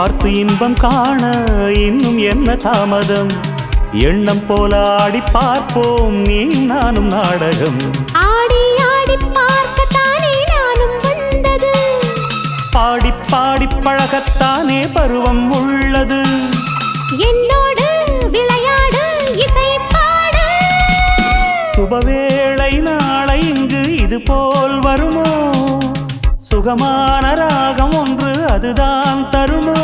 பார்த்து இன்பம் காண இன்னும் என்ன தாமதம்? எண்ணம் போல ஆடி பார்ப்போம் நீ நானும் நாடகம். ஆடி ஆடி பார்க்கத்தானே நானும் வந்தது. பாடி பாடி பழகத்தானே பருவம் உள்ளது. என்னோடு விளையாடு இசை பாடு. சுபவேளை நாளை இங்கு இது போல் வருமோ? சுகமான ராகம் ஒன்று அதுதான் தருமோ?